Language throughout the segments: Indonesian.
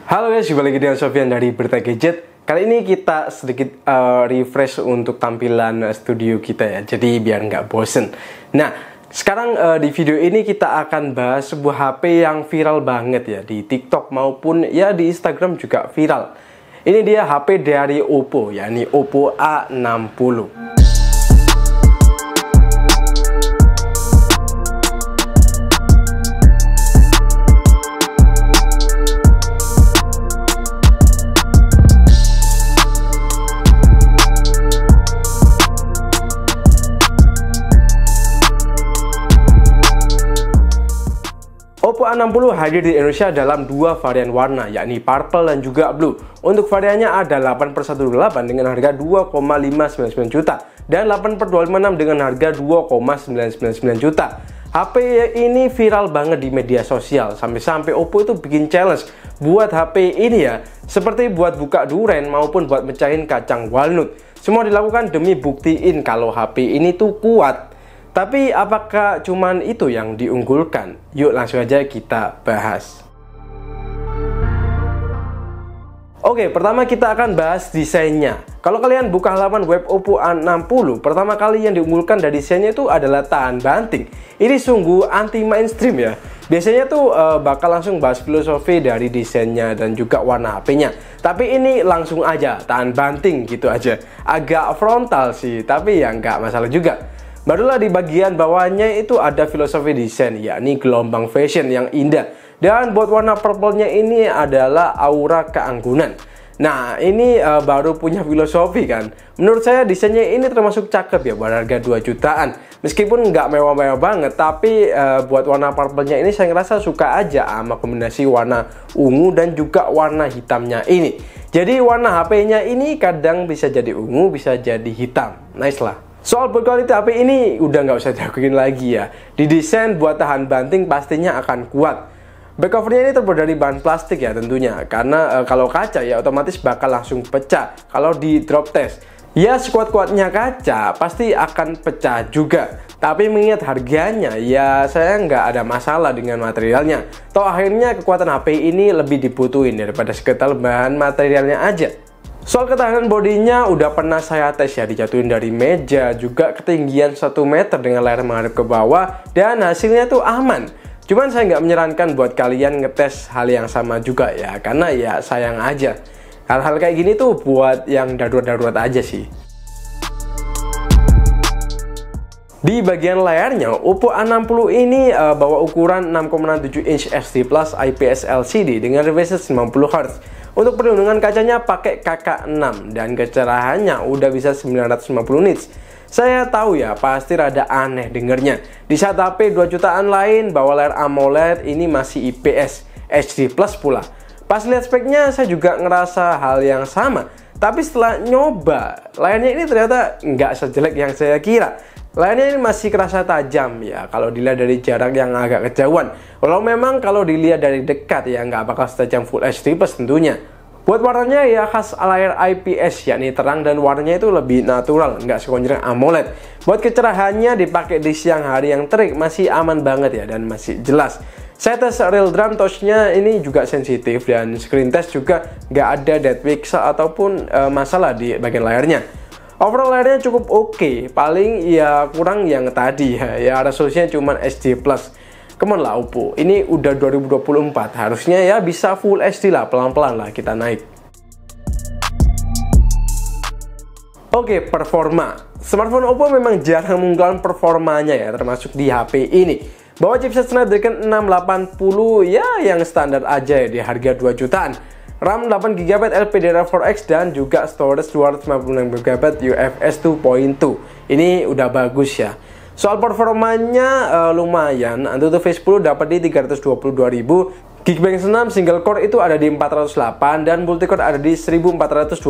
Halo guys, kembali lagi dengan Sofyan dari Berita Gadget. Kali ini kita sedikit refresh untuk tampilan studio kita ya, jadi biar nggak bosen. Nah, sekarang di video ini kita akan bahas sebuah HP yang viral banget ya, di TikTok maupun ya di Instagram juga viral. Ini dia HP dari Oppo, yakni Oppo A60. Oppo A60 hadir di Indonesia dalam dua varian warna, yakni purple dan juga blue. Untuk variannya ada 8/128 dengan harga 2,599 juta dan 8/256 dengan harga 2,999 juta. HP ini viral banget di media sosial, sampai-sampai Oppo itu bikin challenge buat HP ini ya, seperti buat buka durian maupun buat mecahin kacang walnut. Semua dilakukan demi buktiin kalau HP ini tuh kuat. Tapi apakah cuman itu yang diunggulkan? Yuk langsung aja kita bahas. Oke, pertama kita akan bahas desainnya. Kalau kalian buka halaman web Oppo A60, pertama kali yang diunggulkan dari desainnya itu adalah tahan banting. Ini sungguh anti mainstream ya. Biasanya tuh bakal langsung bahas filosofi dari desainnya dan juga warna HP-nya. Tapi ini langsung aja tahan banting gitu aja. Agak frontal sih, tapi ya nggak masalah juga. Barulah di bagian bawahnya itu ada filosofi desain, yakni gelombang fashion yang indah. Dan buat warna purple-nya ini adalah aura keanggunan. Nah, ini baru punya filosofi kan. Menurut saya desainnya ini termasuk cakep ya, buat harga 2 jutaan. Meskipun nggak mewah-mewah banget, tapi buat warna purple-nya ini saya ngerasa suka aja sama kombinasi warna ungu dan juga warna hitamnya ini. Jadi warna HP-nya ini kadang bisa jadi ungu, bisa jadi hitam. Nice lah. Soal berkualitas HP ini udah nggak usah diragukan lagi ya. Didesain buat tahan banting pastinya akan kuat. Back covernya ini terbuat dari bahan plastik ya tentunya. Karena kalau kaca ya otomatis bakal langsung pecah kalau di drop test. Ya sekuat-kuatnya kaca pasti akan pecah juga. Tapi mengingat harganya ya saya nggak ada masalah dengan materialnya. Toh akhirnya kekuatan HP ini lebih dibutuhin daripada sekedar bahan materialnya aja. Soal ketahanan bodinya udah pernah saya tes ya, dijatuhin dari meja, juga ketinggian 1 meter dengan layar menghadap ke bawah, dan hasilnya tuh aman. Cuman saya nggak menyarankan buat kalian ngetes hal yang sama juga ya, karena ya sayang aja. Hal-hal kayak gini tuh buat yang darurat-darurat aja sih. Di bagian layarnya, Oppo A60 ini bawa ukuran 6,67 inch HD Plus IPS LCD dengan refresh 90 Hz. Untuk perlindungan kacanya pakai KK6 dan kecerahannya udah bisa 950 nits. Saya tahu ya, pasti rada aneh dengernya. Di saat HP 2 jutaan lain bawa layar AMOLED, ini masih IPS HD Plus pula. Pas lihat speknya saya juga ngerasa hal yang sama. Tapi setelah nyoba, layarnya ini ternyata nggak sejelek yang saya kira. Layarnya ini masih kerasa tajam ya kalau dilihat dari jarak yang agak kejauhan. Walau memang kalau dilihat dari dekat ya nggak bakal setajam Full HD Plus tentunya. Buat warnanya ya khas layar IPS, yakni terang dan warnanya itu lebih natural, nggak sekonjreng AMOLED. Buat kecerahannya dipakai di siang hari yang terik masih aman banget ya dan masih jelas. Saya tes real drum touch-nya ini juga sensitif dan screen test juga nggak ada dead pixel ataupun masalah di bagian layarnya. Overall layarnya cukup oke, paling ya kurang yang tadi ya resolusinya cuma HD+. Come on lah Oppo, ini udah 2024, harusnya ya bisa Full HD lah, pelan-pelan lah kita naik. Oke, performa. Smartphone Oppo memang jarang mengunggulkan performanya ya, termasuk di HP ini. Bawa chipset Snapdragon 680 ya yang standar aja ya di harga 2 jutaan. RAM 8GB LPDDR4X dan juga storage 256GB UFS 2.2. Ini udah bagus ya. Soal performanya lumayan, Antutu V10 dapat di 322.000, Geekbench 6 single core itu ada di 408 dan multicore ada di 1426.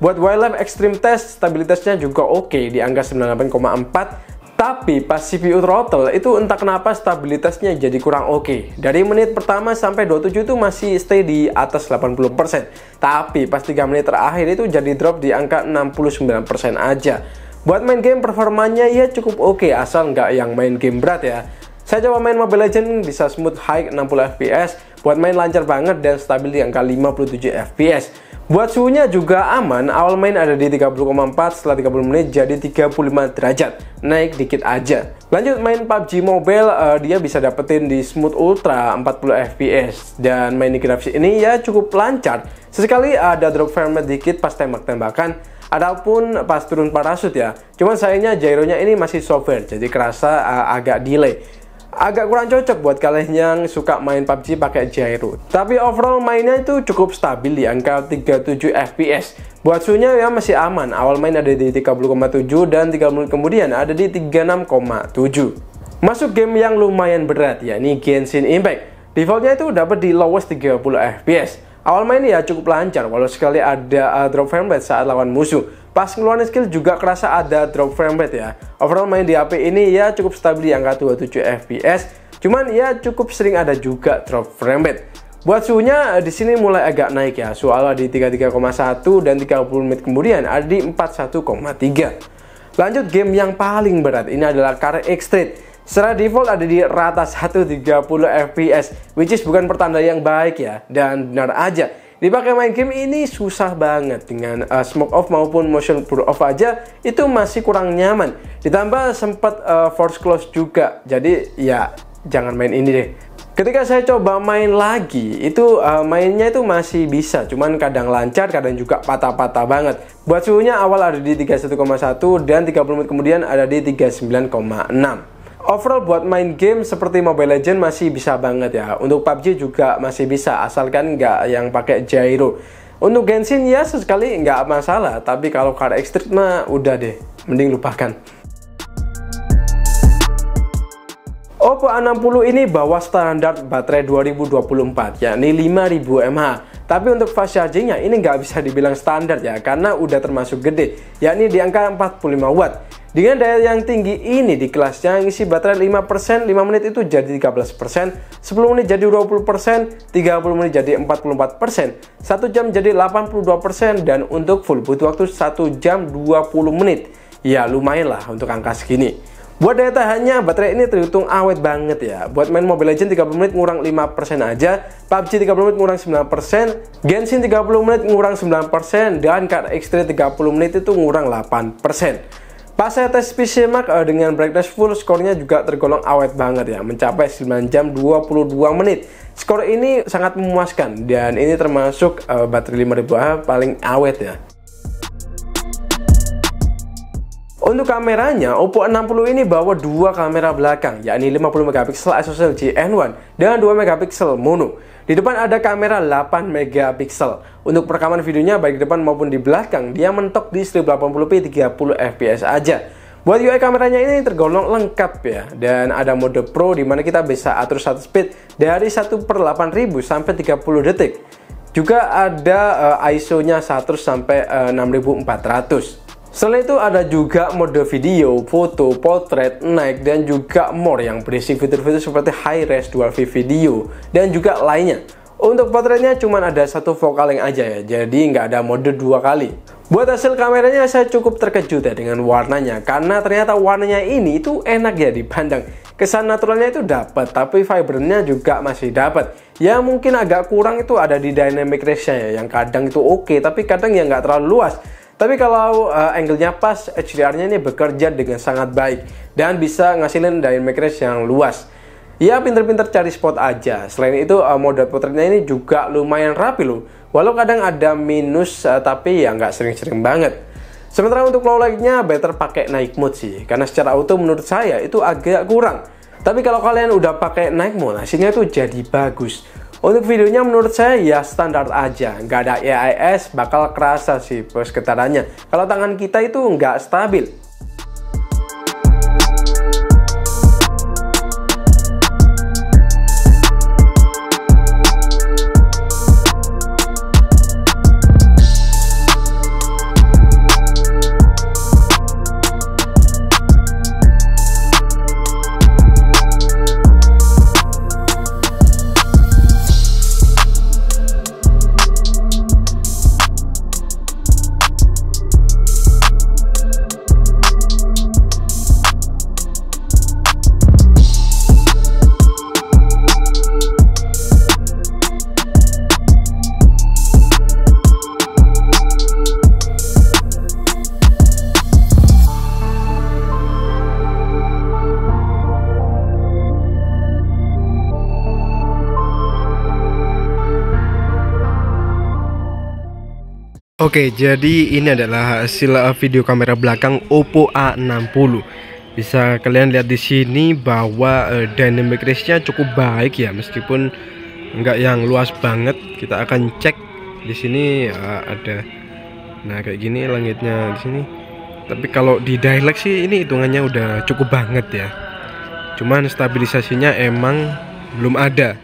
Buat wildlife extreme test, stabilitasnya juga oke di angka 98,4. Tapi pas CPU throttle itu entah kenapa stabilitasnya jadi kurang oke. Dari menit pertama sampai 27 itu masih stay di atas 80%. Tapi pas 3 menit terakhir itu jadi drop di angka 69% aja. Buat main game performanya ya cukup oke, asal nggak yang main game berat ya. Saya coba main Mobile Legends bisa smooth high 60 fps, buat main lancar banget dan stabil di angka 57 fps. Buat suhunya juga aman, awal main ada di 30,4, setelah 30 menit jadi 35 derajat, naik dikit aja. Lanjut main PUBG Mobile, dia bisa dapetin di Smooth Ultra 40 fps, dan main di grafis ini ya cukup lancar. Sesekali ada drop frame rate dikit pas tembak-tembakan, ataupun pas turun parasut ya. Cuman sayangnya gyronya ini masih software, jadi kerasa agak delay. Agak kurang cocok buat kalian yang suka main PUBG pakai gyro. Tapi overall mainnya itu cukup stabil di angka 37 fps. Buat suhunya ya masih aman. Awal main ada di 30,7 dan 3 menit kemudian ada di 36,7. Masuk game yang lumayan berat, yakni Genshin Impact. Defaultnya itu dapat di lowest 30 fps. Awal main ya cukup lancar, walau sekali ada drop frame rate saat lawan musuh. Pas ngeluarin skill juga kerasa ada drop frame rate ya. Overall main di HP ini ya cukup stabil di angka 27 fps. Cuman ya cukup sering ada juga drop frame rate. Buat suhunya di sini mulai agak naik ya. Suhu awal di 33,1 dan 30 menit kemudian ada di 41,3. Lanjut game yang paling berat, ini adalah Car X-Street. Secara default ada di rata 130 fps, which is bukan pertanda yang baik ya. Dan benar aja, dipakai main game ini susah banget. Dengan smoke off maupun motion blur off aja itu masih kurang nyaman. Ditambah sempat force close juga. Jadi ya jangan main ini deh. Ketika saya coba main lagi, itu mainnya itu masih bisa, cuman kadang lancar, kadang juga patah-patah banget. Buat suhunya awal ada di 31,1 dan 30 menit kemudian ada di 39,6. Overall buat main game seperti Mobile Legends masih bisa banget ya. Untuk PUBG juga masih bisa, asalkan nggak yang pakai gyro. Untuk Genshin ya sesekali nggak masalah, tapi kalau Car X-Street mah udah deh, mending lupakan. Oppo A60 ini bawa standar baterai 2024, yakni 5000 mAh. Tapi untuk fast chargingnya ini nggak bisa dibilang standar ya, karena udah termasuk gede, yakni di angka 45 watt. Dengan daya yang tinggi ini di kelasnya ngisi baterai 5%, 5 menit itu jadi 13%, 10 menit jadi 20%, 30 menit jadi 44%, 1 jam jadi 82%, dan untuk full butuh waktu 1 jam 20 menit. Ya lumayan lah untuk angka segini. Buat daya tahannya, baterai ini terhitung awet banget ya. Buat main Mobile Legends 30 menit ngurang 5% aja, PUBG 30 menit ngurang 9%, Genshin 30 menit ngurang 9%, dan Car X-Street 30 menit itu ngurang 8%. Pas saya tes PC Mark dengan brightness full, skornya juga tergolong awet banget ya, mencapai 9 jam 22 menit. Skor ini sangat memuaskan, dan ini termasuk baterai 5000 mAh paling awet ya. Untuk kameranya, Oppo A60 ini bawa dua kamera belakang, yakni 50 megapiksel ISOCELL GN1 dan 2 megapiksel mono. Di depan ada kamera 8 megapiksel. Untuk perekaman videonya baik di depan maupun di belakang, dia mentok di 1080p 30 fps aja. Buat UI kameranya ini tergolong lengkap ya, dan ada mode Pro di mana kita bisa atur shutter speed dari 1/8000 sampai 30 detik. Juga ada ISO-nya 100 sampai 6400. Selain itu ada juga mode video, foto, portrait, night, dan juga more yang berisi fitur-fitur seperti high res dual view video dan juga lainnya. Untuk portraitnya cuma ada satu focal length aja ya, jadi nggak ada mode 2 kali. Buat hasil kameranya saya cukup terkejut ya dengan warnanya, karena ternyata warnanya ini itu enak ya dipandang. Kesan naturalnya itu dapat, tapi vibrantnya juga masih dapat. Ya mungkin agak kurang itu ada di dynamic range-nya ya, yang kadang itu oke, tapi kadang ya nggak terlalu luas. Tapi kalau angle-nya pas, HDR-nya ini bekerja dengan sangat baik dan bisa ngasilin dynamic range yang luas. Ya pinter-pinter cari spot aja. Selain itu mode portraitnya ini juga lumayan rapi loh. Walau kadang ada minus, tapi ya nggak sering-sering banget. Sementara untuk low light-nya better pakai night mode sih, karena secara auto menurut saya itu agak kurang. Tapi kalau kalian udah pakai night mode, hasilnya itu jadi bagus. Untuk videonya menurut saya ya standar aja, nggak ada AIS, bakal kerasa sih getarannya. Kalau tangan kita itu nggak stabil. Oke, jadi ini adalah hasil video kamera belakang Oppo A60. Bisa kalian lihat di sini bahwa dynamic range-nya cukup baik ya, meskipun enggak yang luas banget. Kita akan cek di sini ada, nah kayak gini langitnya di sini. Tapi kalau di dialog sih ini hitungannya udah cukup banget ya. Cuman stabilisasinya emang belum ada.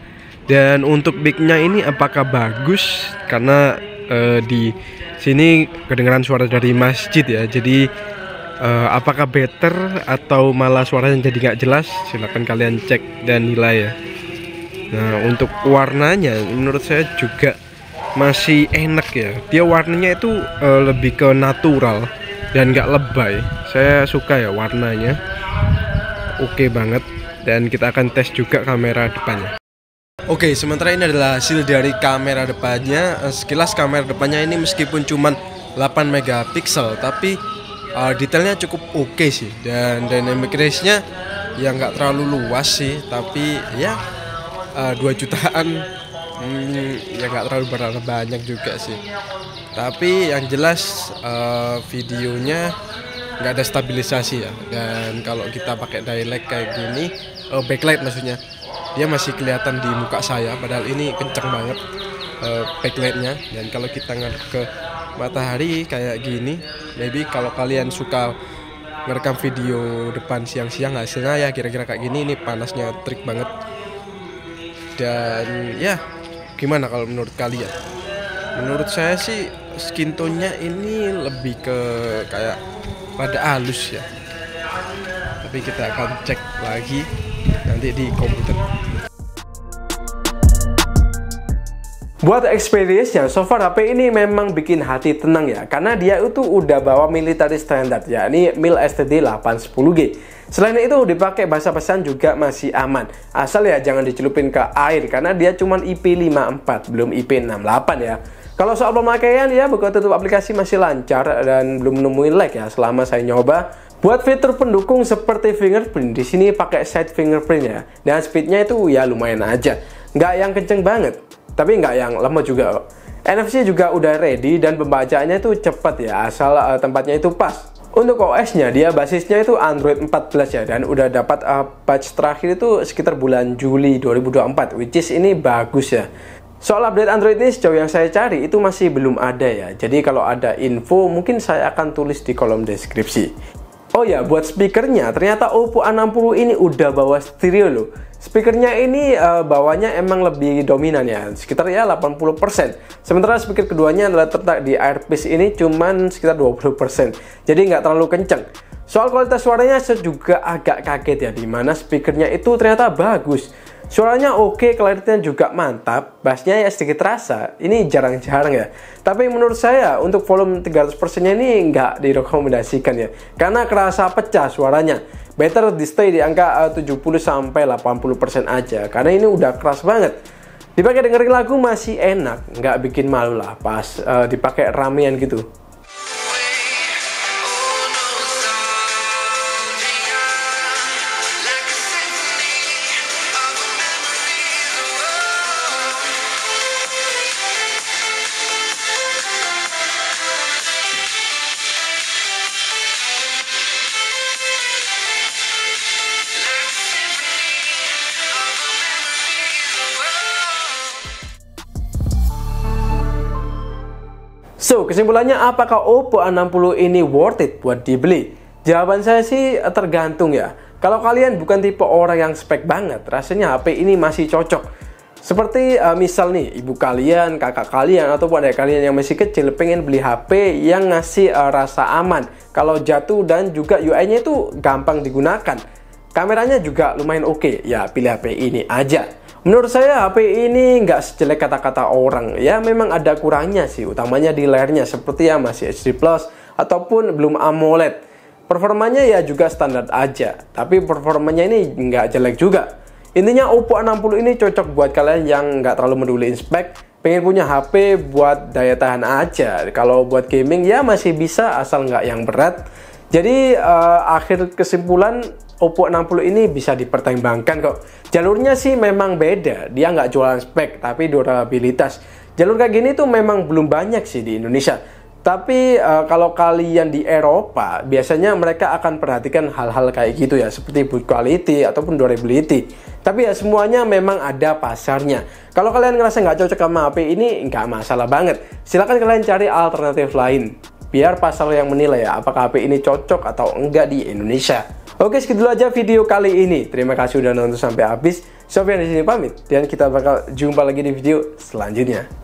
Dan untuk mic-nya ini apakah bagus? Karena di sini kedengaran suara dari masjid ya. Jadi apakah better atau malah suaranya jadi nggak jelas? Silahkan kalian cek dan nilai ya. Nah, untuk warnanya menurut saya juga masih enak ya. Dia warnanya itu lebih ke natural dan nggak lebay. Saya suka ya warnanya. Oke banget. Dan kita akan tes juga kamera depannya. Oke, sementara ini adalah hasil dari kamera depannya. Sekilas kamera depannya ini meskipun cuman 8 megapiksel, tapi detailnya cukup oke sih. Dan dynamic range-nya ya nggak terlalu luas sih, tapi ya 2 jutaan ya nggak terlalu banyak juga sih. Tapi yang jelas videonya nggak ada stabilisasi ya. Dan kalau kita pakai dialog kayak gini, backlight maksudnya, dia masih kelihatan di muka saya, padahal ini kenceng banget backlightnya. Dan kalau kita ngadep ke matahari kayak gini, maybe kalau kalian suka ngerekam video depan siang-siang, hasilnya ya kira-kira kayak gini. Ini panasnya trik banget. Dan ya gimana kalau menurut kalian? Menurut saya sih skin tone-nya ini lebih ke kayak pada halus ya. Tapi kita akan cek lagi nanti di komputer. Buat experience-nya, so far HP ini memang bikin hati tenang ya, karena dia itu udah bawa military standard, yakni MIL STD 810G. Selain itu dipakai bahasa pesan juga masih aman, asal ya jangan dicelupin ke air karena dia cuma IP54 belum IP68 ya. Kalau soal pemakaian ya buka tutup aplikasi masih lancar dan belum nemuin lag ya selama saya nyoba. Buat fitur pendukung seperti fingerprint, di sini pakai side fingerprint ya, dan speednya itu ya lumayan aja, nggak yang kenceng banget, tapi nggak yang lemot juga. NFC juga udah ready dan pembacaannya itu cepat ya, asal tempatnya itu pas. Untuk OS-nya dia basisnya itu Android 14 ya, dan udah dapat patch terakhir itu sekitar bulan Juli 2024, which is ini bagus ya. Soal update Android ini sejauh yang saya cari itu masih belum ada ya. Jadi kalau ada info mungkin saya akan tulis di kolom deskripsi. Oh ya, buat speakernya ternyata Oppo A60 ini udah bawa stereo loh. Speakernya ini bawanya emang lebih dominan ya, sekitar ya 80%. Sementara speaker keduanya adalah terletak di earpiece ini cuman sekitar 20%. Jadi nggak terlalu kenceng. Soal kualitas suaranya saya juga agak kaget ya, dimana speakernya itu ternyata bagus. Suaranya oke, clarity-nya juga mantap, bassnya ya sedikit terasa, ini jarang-jarang ya. Tapi menurut saya untuk volume 300%-nya ini nggak direkomendasikan ya, karena kerasa pecah suaranya. Better di stay di angka 70-80% aja, karena ini udah keras banget. Dipakai dengerin lagu masih enak, nggak bikin malu lah pas dipakai ramean gitu. So, kesimpulannya apakah Oppo A60 ini worth it buat dibeli? Jawaban saya sih tergantung ya. Kalau kalian bukan tipe orang yang spek banget, rasanya HP ini masih cocok. Seperti misal nih, ibu kalian, kakak kalian, ataupun adik kalian yang masih kecil pengen beli HP yang ngasih rasa aman. Kalau jatuh dan juga UI-nya itu gampang digunakan. Kameranya juga lumayan oke, ya pilih HP ini aja. Menurut saya HP ini nggak sejelek kata-kata orang, ya memang ada kurangnya sih, utamanya di layarnya seperti ya masih HD Plus ataupun belum AMOLED. Performanya ya juga standar aja, tapi performanya ini nggak jelek juga. Intinya Oppo A60 ini cocok buat kalian yang nggak terlalu peduli spek, pengen punya HP buat daya tahan aja. Kalau buat gaming ya masih bisa asal nggak yang berat. Jadi akhir kesimpulan Oppo A60 ini bisa dipertimbangkan kok. Jalurnya sih memang beda, dia nggak jualan spek tapi durabilitas. Jalur kayak gini tuh memang belum banyak sih di Indonesia. Tapi kalau kalian di Eropa, biasanya mereka akan perhatikan hal-hal kayak gitu ya, seperti build quality ataupun durability. Tapi ya semuanya memang ada pasarnya. Kalau kalian ngerasa nggak cocok sama HP ini, nggak masalah banget. Silahkan kalian cari alternatif lain. Biar pasar yang menilai ya, apakah HP ini cocok atau enggak di Indonesia. Oke, segitu aja video kali ini. Terima kasih udah nonton sampai habis. Sofyan di sini pamit, dan kita bakal jumpa lagi di video selanjutnya.